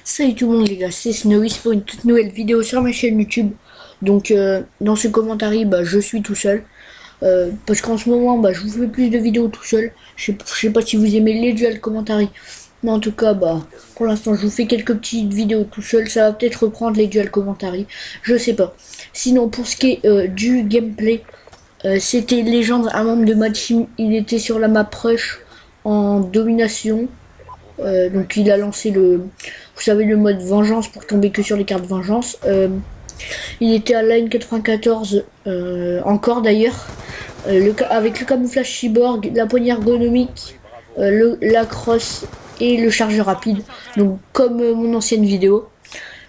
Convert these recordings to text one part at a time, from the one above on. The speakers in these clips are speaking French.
Salut tout le monde les gars, c'est Snowy pour une toute nouvelle vidéo sur ma chaîne YouTube. Donc dans ce commentaire, je suis tout seul. Parce qu'en ce moment, je vous fais plus de vidéos tout seul. Je sais pas si vous aimez les duels commentaires. Mais en tout cas, pour l'instant, je vous fais quelques petites vidéos tout seul. Ça va peut-être reprendre les duels commentaires. Je sais pas. Sinon, pour ce qui est du gameplay, c'était Légende, un membre de ma team. Il était sur la map Rush en domination. Donc il a lancé vous savez, le mode vengeance pour tomber que sur les cartes vengeance. Il était à line 94 encore d'ailleurs, avec le camouflage cyborg, la poignée ergonomique, la crosse et le chargeur rapide. Donc comme mon ancienne vidéo.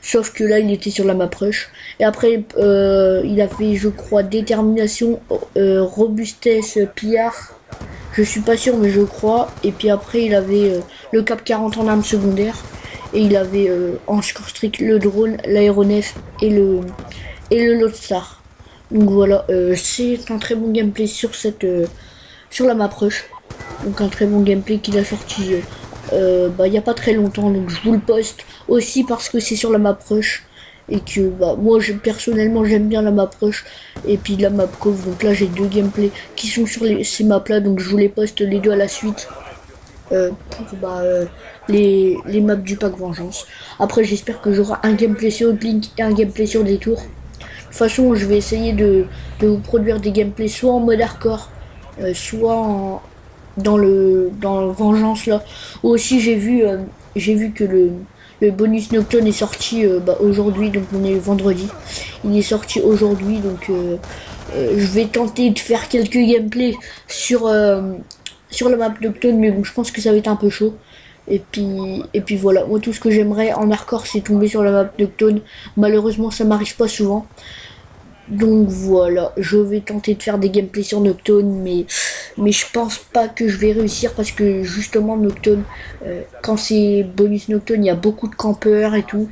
Sauf que là il était sur la map rush. Et après il a fait je crois détermination, robustesse, pillard. Je suis pas sûr mais je crois. Et puis après il avait le cap 40 en arme secondaire. Et il avait en score strict le drone, l'aéronef et le Lodestar. Donc voilà, c'est un très bon gameplay sur la map rush. Donc un très bon gameplay qu'il a sorti il y a pas très longtemps. Donc je vous le poste aussi parce que c'est sur la map rush. Et que moi personnellement j'aime bien la map rush et puis la map cove. Donc là j'ai deux gameplays qui sont sur ces maps là. Donc je vous les poste les deux à la suite. Pour les maps du pack vengeance. Après j'espère que j'aurai un gameplay sur Hotlink et un gameplay sur Détour. De toute façon je vais essayer de vous produire des gameplays soit en mode hardcore, soit dans le vengeance là. Aussi j'ai vu que le bonus nocturne est sorti aujourd'hui, donc on est vendredi. Il est sorti aujourd'hui, donc je vais tenter de faire quelques gameplays sur la map nocturne, mais bon, je pense que ça va être un peu chaud. Et puis voilà, moi tout ce que j'aimerais en hardcore c'est tomber sur la map nocturne. Malheureusement ça m'arrive pas souvent. Donc voilà, je vais tenter de faire des gameplays sur Nocturne, mais je pense pas que je vais réussir parce que justement Nocturne, quand c'est bonus Nocturne, il y a beaucoup de campeurs et tout.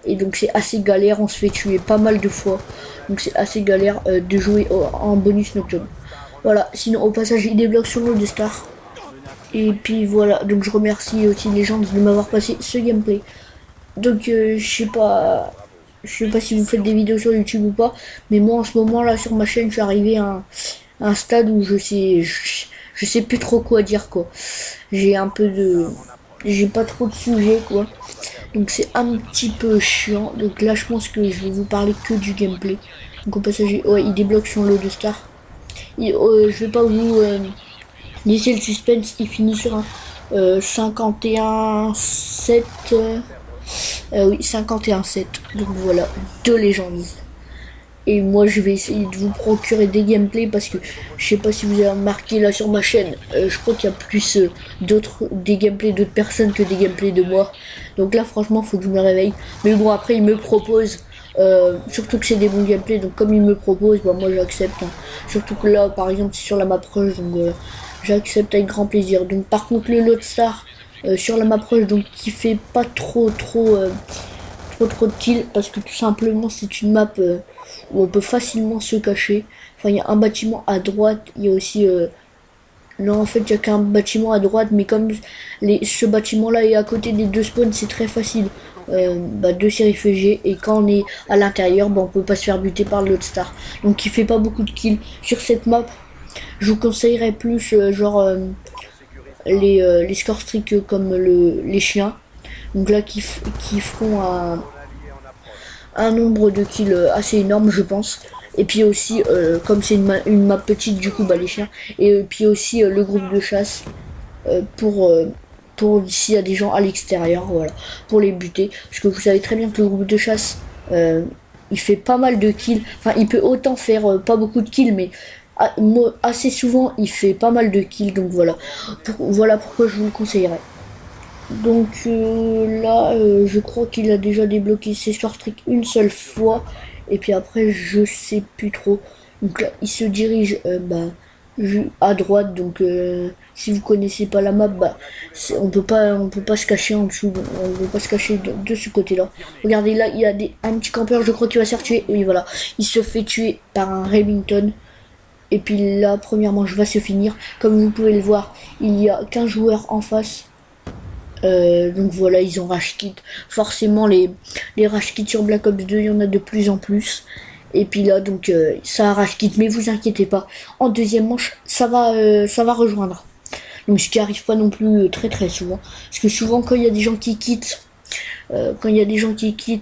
Et donc c'est assez galère, on se fait tuer pas mal de fois. Donc c'est assez galère de jouer en bonus Nocturne. Voilà, sinon au passage il débloque sur l'eau de Star. Et puis voilà, donc je remercie aussi les gens de m'avoir passé ce gameplay. Donc je sais pas si vous faites des vidéos sur YouTube ou pas, mais moi en ce moment là sur ma chaîne je suis arrivé à un stade où je sais plus trop quoi dire quoi. J'ai un peu de, j'ai pas trop de sujets quoi. Donc c'est un petit peu chiant. Donc là je pense que je vais vous parler que du gameplay. Donc au passage, ouais, il débloque son lot de stars. Je vais pas vous laisser le suspense. Il finit sur un 51-7. Oui, 51-7. Donc voilà, deux légendes. Et moi je vais essayer de vous procurer des gameplays parce que je sais pas si vous avez remarqué là sur ma chaîne, je crois qu'il y a plus des gameplays d'autres personnes que des gameplays de moi. Donc là franchement faut que je me réveille. Mais bon après ils me proposent, surtout que c'est des bons gameplays, donc comme ils me proposent, moi j'accepte. Hein. Surtout que là par exemple c'est sur la map rush, donc j'accepte avec grand plaisir. Donc par contre le Lodestar sur la map rush, donc qui fait pas trop de kills parce que tout simplement c'est une map où on peut facilement se cacher. Enfin il y a un bâtiment à droite, il y a aussi non en fait il y a qu'un bâtiment à droite, mais comme ce bâtiment là est à côté des deux spawns, c'est très facile de s'y réfugier, et quand on est à l'intérieur on peut pas se faire buter par l'autre star. Donc il fait pas beaucoup de kills sur cette map. Je vous conseillerais plus les scores stricts comme les chiens. Donc là qui feront un nombre de kills assez énorme je pense. Et puis aussi comme c'est une map petite du coup les chiens. Et puis aussi le groupe de chasse pour s'il y a des gens à l'extérieur, voilà, pour les buter. Parce que vous savez très bien que le groupe de chasse il fait pas mal de kills. Enfin il peut autant faire pas beaucoup de kills, mais assez souvent il fait pas mal de kills. Donc voilà, voilà pourquoi je vous le conseillerais. Donc là, je crois qu'il a déjà débloqué ses Star Trek une seule fois. Et puis après, je sais plus trop. Donc là, il se dirige à droite. Donc si vous connaissez pas la map, on peut pas se cacher en dessous. On peut pas se cacher de ce côté-là. Regardez là, il y a un petit campeur, je crois qu'il va se faire tuer. Oui, voilà. Il se fait tuer par un Remington. Et puis là, premièrement, je vais se finir. Comme vous pouvez le voir, il y a 15 joueurs en face. Donc voilà, ils ont rage quit. Forcément, les rage quit sur Black Ops 2, il y en a de plus en plus. Et puis là, donc ça rage quit, mais vous inquiétez pas. En deuxième manche, ça va rejoindre. Donc ce qui arrive pas non plus très très souvent. Parce que souvent, quand il y a des gens qui quittent,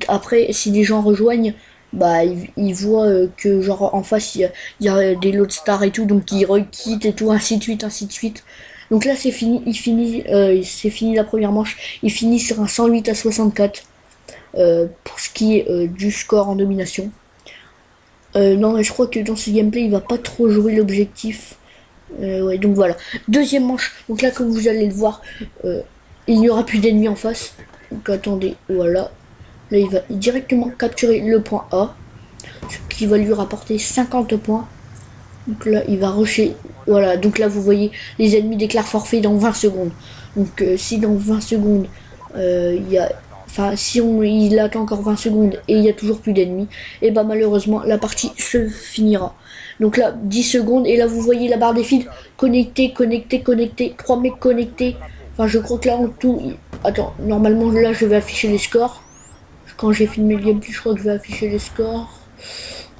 après, si des gens rejoignent, bah ils voient que genre en face il y a des lots stars et tout, donc ils requittent et tout, ainsi de suite, ainsi de suite. Donc là c'est fini, c'est fini la première manche, il finit sur un 108 à 64 pour ce qui est du score en domination. Non mais je crois que dans ce gameplay il va pas trop jouer l'objectif. Ouais, donc voilà. Deuxième manche, donc là comme vous allez le voir, il n'y aura plus d'ennemis en face. Donc attendez, voilà. Là il va directement capturer le point A, ce qui va lui rapporter 50 points. Donc là il va rusher. Voilà, donc là vous voyez les ennemis déclarent forfait dans 20 secondes. Donc si dans 20 secondes il y a. Enfin, si il attend encore 20 secondes et il n'y a toujours plus d'ennemis, et bah malheureusement la partie se finira. Donc là 10 secondes et là vous voyez la barre des fils connecté, connecté, connecté, 3 mecs connectés. Enfin je crois que là en tout. Attends, normalement là je vais afficher les scores. Quand j'ai filmé le gameplay, je crois que je vais afficher les scores.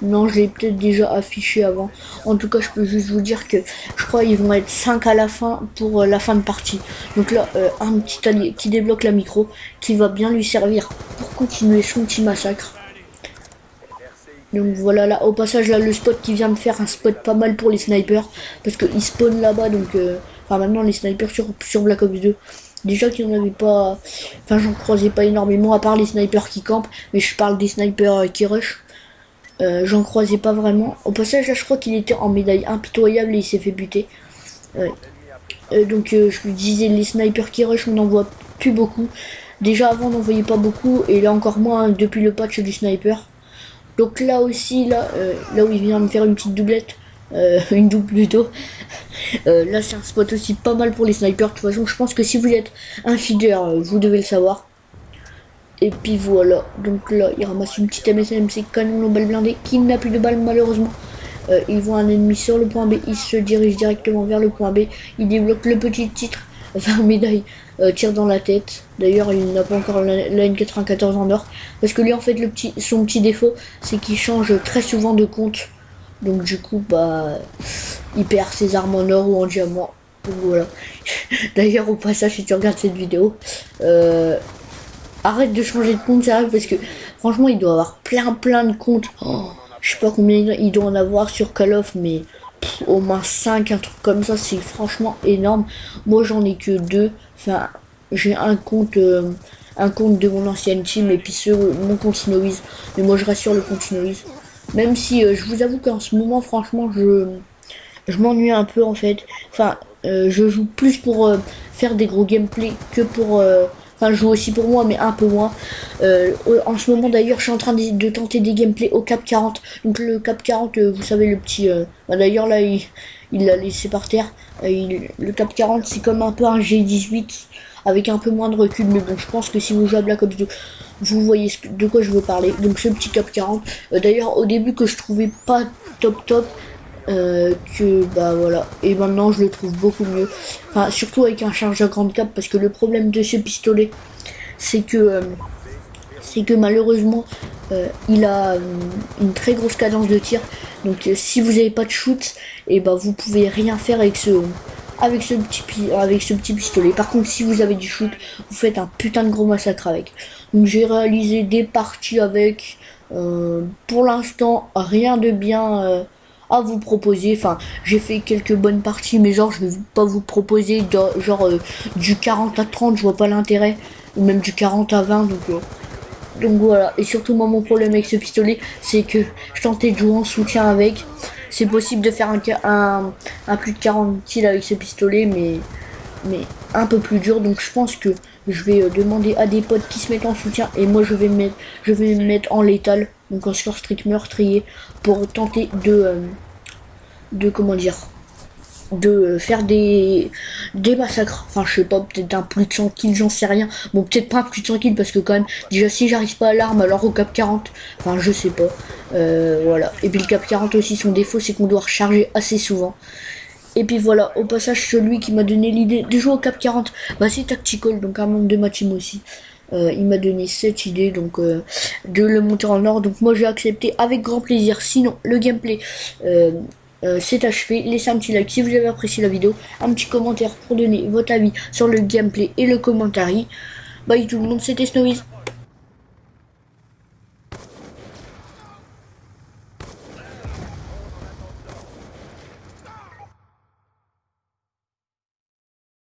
Non, je l'ai peut-être déjà affiché avant. En tout cas, je peux juste vous dire que je crois qu'ils vont être 5 à la fin pour la fin de partie. Donc là, un petit allié qui débloque la micro, qui va bien lui servir pour continuer son petit massacre. Donc voilà, là, au passage, là, le spot qui vient de faire un spot pas mal pour les snipers. Parce qu'ils spawnent là-bas, donc... Enfin, maintenant, les snipers sur Black Ops 2. Déjà qu'il n'y en avait pas... Enfin, j'en croisais pas énormément, à part les snipers qui campent. Mais je parle des snipers qui rush. J'en croisais pas vraiment. Au passage, là, je crois qu'il était en médaille impitoyable et il s'est fait buter. Ouais. Donc, je lui disais, les snipers qui rush, on n'en voit plus beaucoup. Déjà, avant, on n'en voyait pas beaucoup. Et là, encore moins depuis le patch du sniper. Donc là aussi, là où il vient me faire une petite doublette. Une double plutôt. Là, c'est un spot aussi pas mal pour les snipers. De toute façon, je pense que si vous êtes un feeder, vous devez le savoir. Et puis voilà, donc là il ramasse une petite MSMC canon aux balles blindées qui n'a plus de balles malheureusement. Il voit un ennemi sur le point B, il se dirige directement vers le point B, il débloque le petit titre, 20 médailles, tire dans la tête. D'ailleurs il n'a pas encore la N94 en or, parce que lui en fait son petit défaut c'est qu'il change très souvent de compte. Donc du coup bah il perd ses armes en or ou en diamant. Donc voilà. D'ailleurs au passage si tu regardes cette vidéo, arrête de changer de compte, sérieux, parce que franchement, il doit avoir plein de comptes. Oh, je sais pas combien il doit en avoir sur Call of, mais au moins 5, un truc comme ça, c'est franchement énorme. Moi, j'en ai que 2. Enfin, j'ai un compte de mon ancienne team et puis mon compte Snowies. Mais moi, je reste sur le compte Snowies. Même si je vous avoue qu'en ce moment, franchement, je m'ennuie un peu en fait. Enfin, je joue plus pour faire des gros gameplays que pour... Enfin, je joue aussi pour moi, mais un peu moins. En ce moment, d'ailleurs, je suis en train de tenter des gameplays au Cap 40. Donc, le Cap 40, vous savez, le petit... Bah, d'ailleurs, là, il l'a laissé par terre. Le Cap 40, c'est comme un peu un G18, avec un peu moins de recul. Mais bon, je pense que si vous jouez à Black Ops 2, vous voyez de quoi je veux parler. Donc, ce petit Cap 40. D'ailleurs, au début, que je trouvais pas top, que bah voilà, et maintenant je le trouve beaucoup mieux, enfin surtout avec un chargeur grande cap, parce que le problème de ce pistolet c'est que malheureusement il a une très grosse cadence de tir, donc si vous n'avez pas de shoot et bah vous pouvez rien faire avec ce petit pistolet. Par contre si vous avez du shoot, vous faites un putain de gros massacre avec. Donc j'ai réalisé des parties avec, pour l'instant rien de bien à vous proposer. Enfin, j'ai fait quelques bonnes parties, mais genre je vais pas vous proposer du 40 à 30, je vois pas l'intérêt, ou même du 40 à 20. Donc voilà. Et surtout moi mon problème avec ce pistolet, c'est que je tentais de jouer en soutien avec. C'est possible de faire un plus de 40 kills avec ce pistolet, mais un peu plus dur. Donc je pense que je vais demander à des potes qui se mettent en soutien, et moi je vais me mettre en létal, donc en score strict meurtrier, pour tenter de comment dire, de faire des massacres. Enfin je sais pas, peut-être un plus de 100 kills, j'en sais rien. Bon, peut-être pas un plus de 100 kills, parce que quand même déjà si j'arrive pas à l'arme, alors au cap 40, enfin je sais pas. Voilà. Et puis le cap 40 aussi, son défaut c'est qu'on doit recharger assez souvent. Et puis voilà, au passage, celui qui m'a donné l'idée de jouer au Cap 40, bah c'est Tactical, donc un membre de ma team aussi. Il m'a donné cette idée donc de le monter en or. Donc moi j'ai accepté avec grand plaisir. Sinon le gameplay c'est achevé. Laissez un petit like si vous avez apprécié la vidéo, un petit commentaire pour donner votre avis sur le gameplay et le commentaire. Bye tout le monde, c'était Snowies.